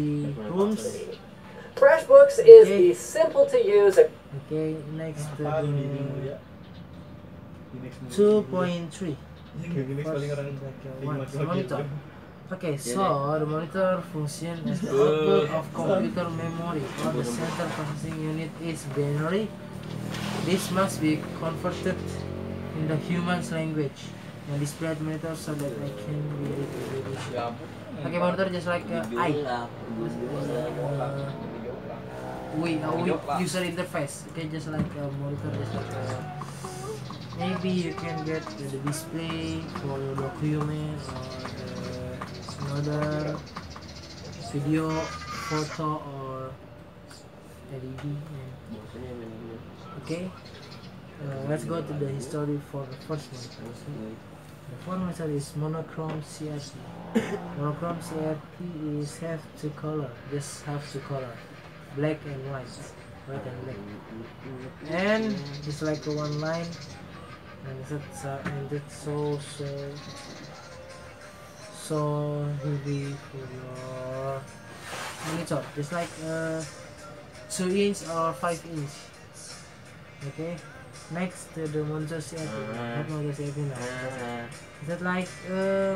rooms. FreshBooks is the simple to use. Okay, next 2.3. Monitor. Okay, so the monitor function as the output of computer memory or the central processing unit is binary. This must be converted in the human's language and displayed monitor so that I can read it. Okay, monitor just like we user interface. Okay, just like a monitor, just like maybe you can get the display for your document or another video, photo or LED. Okay, let's go to the history for the first one. The first monitor is monochrome CRT. Monochrome CRT is have two color, just have two color, black and white and black, and it's like a one line, and it's so heavy for your monitor, just like 2 inch or 5 inch. Okay, next to the monitor CRT, not monitor CRT now. Is that like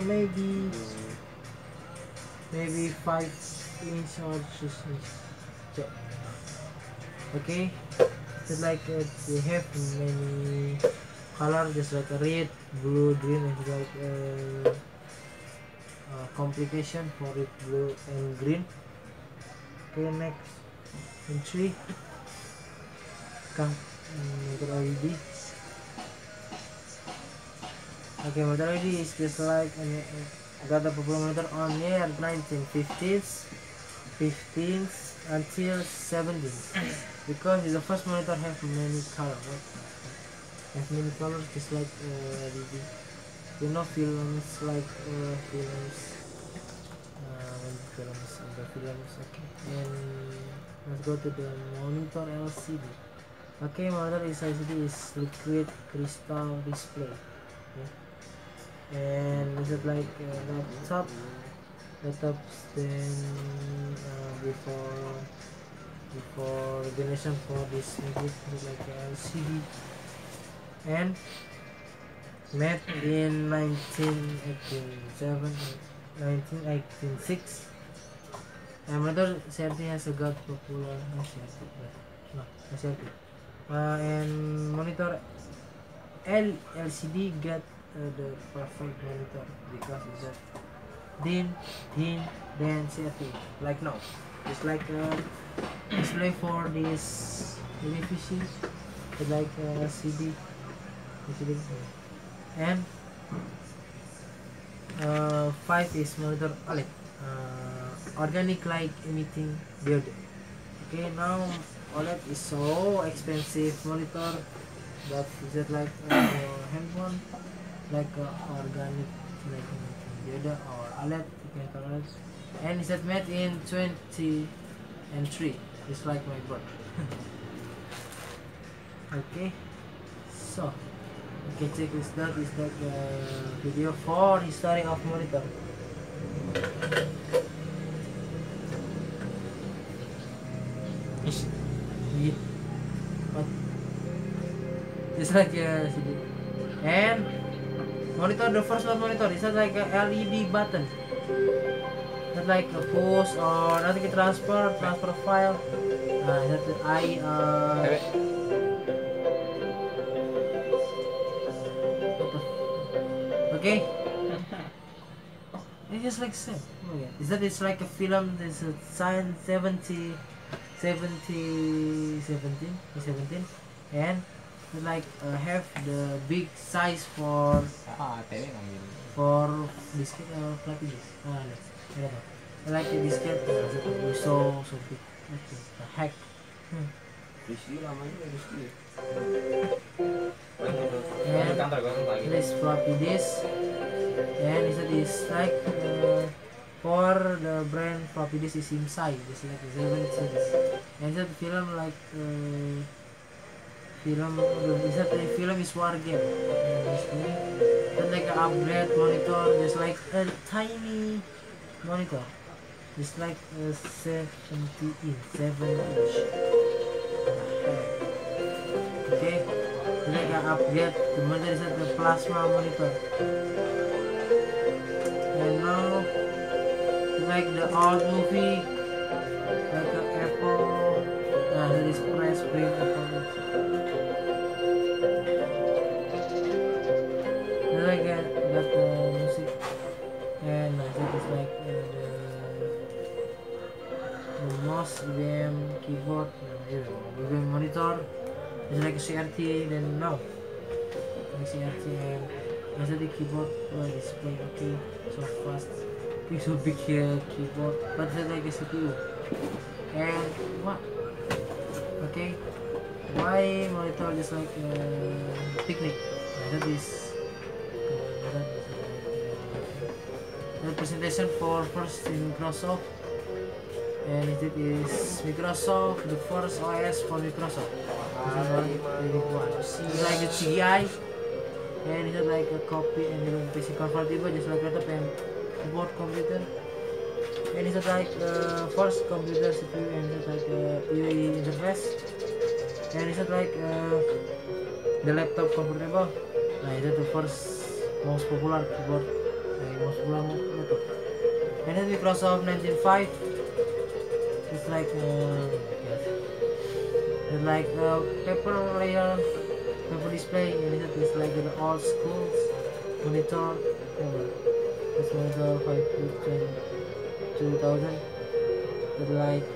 maybe 5 inch or 6 inch? Okay, it's like they have many color, just like a red, blue, green, and like complication for it, blue and green. Okay, next in 3 come LED. Okay, motor LED is just like got a popular monitor on year 1950s, 15s until 70s, because it's the first monitor have many colors. Right? Have many colors, just like LED. You know films like films. Okay, and let's go to the monitor LCD. Okay, monitor LCD is liquid crystal display. Okay. And is it like laptops then before generation for this maybe like LCD, and made in 1986. And monitor CRT has a got popular CRT. And monitor LCD got the perfect monitor because it's that din, din, then CRT. Like now, it's like display for this television, it's like CD, and 5 is monitor OLED, organic light emitting diode. Okay, now OLED is so expensive monitor, but is it like handphone, like organic like diode or OLED, you can call it, and is it made in 2003. It's like my board. Okay, so okay, check this. That is like video for history of monitor. Yeah. But it's like and monitor, the first one monitor is like a LED button. Not like a push or nothing, transfer file. That okay. It's just like same. Oh yeah. Is that it's like a film? There's a sign 17, and like have the big size for disket or floppy disk. I don't know. I like the disket. So big. The heck. And this floppy disk, and is like for the brand floppy disk is inside, just like the 7 series. And that film like film is war game. Then like an upgrade monitor, just like a tiny monitor, just like a 7 inch. Okay, then like an upgrade the monitor is the plasma monitor. And now like the old movie, like the Apple, there is press print Apple. Then like got the music, and that is like the mouse, IBM keyboard, IBM monitor. It's like a CRT. Then now like CRT, and also the keyboard display. Okay, so fast. It's so big keyboard, but it's like a CPU. And what? Okay, why monitor just like picnic? That is the presentation for first in Microsoft, and it is Microsoft, the first OS for Microsoft. It's like the CGI, and it's like a copy and then PC convertible, just like laptop and keyboard computer. And it's like first computer CPU, and it's like UI interface, and it's like the laptop convertible. It's the first most popular keyboard, most popular laptop. And then Microsoft 1905. It's like it's like paper layer, paper display, and it's like the old school monitor. This monitor 2000. It's like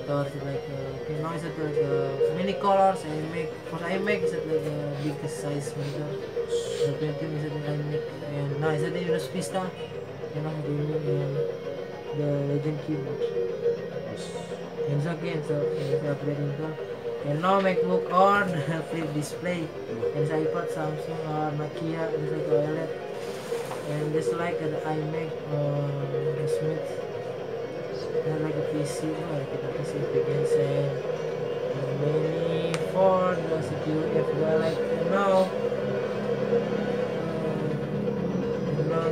monitor is like okay, now it's like many colors. I make is like the biggest size monitor. The printing is I make, and now it's the Windows Vista, and now the Legend keyboard. And so again, so it's upgrading to, and now MacBook or the flip display, and it's iPad, Samsung or Nokia, it's like OLED, and just like the iMac or the Smith, and like a PC, kita kasih again say many for the CPU. If they like now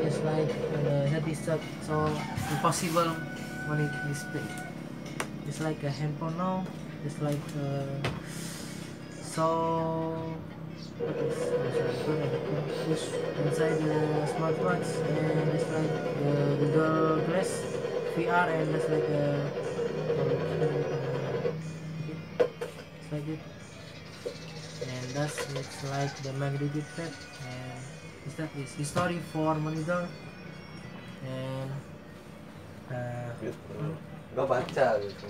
it's like that is so impossible when it display. It's like a handphone now. It's like so push inside the smartwatch, and it's like the dual glass VR, and it's like it's like it, and that's it's like the magnetic pad, and that is history for monitor. and Gak baca gitu.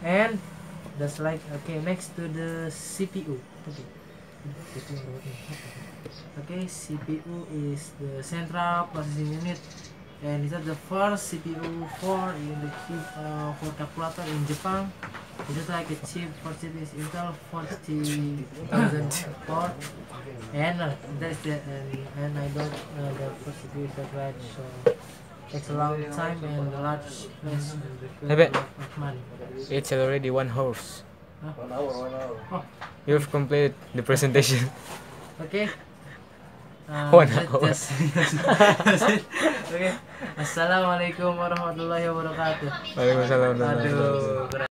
And that's like okay. Next to the CPU. Okay, CPU is the central processing unit, and it's the first CPU in the chip for calculator in Japan. It is like a chip for chip is Intel 40,004, and that's the and I don't the first CPU is that right, so takes a long time and a large space and requires a lot of money. It's already 1 hour. Huh? 1 hour. Oh, You've completed the presentation. okay. 1 hour. That's it. Okay. Assalamualaikum warahmatullahi wabarakatuh. Waalaikumsalam warahmatullahi wabarakatuh. Aduh,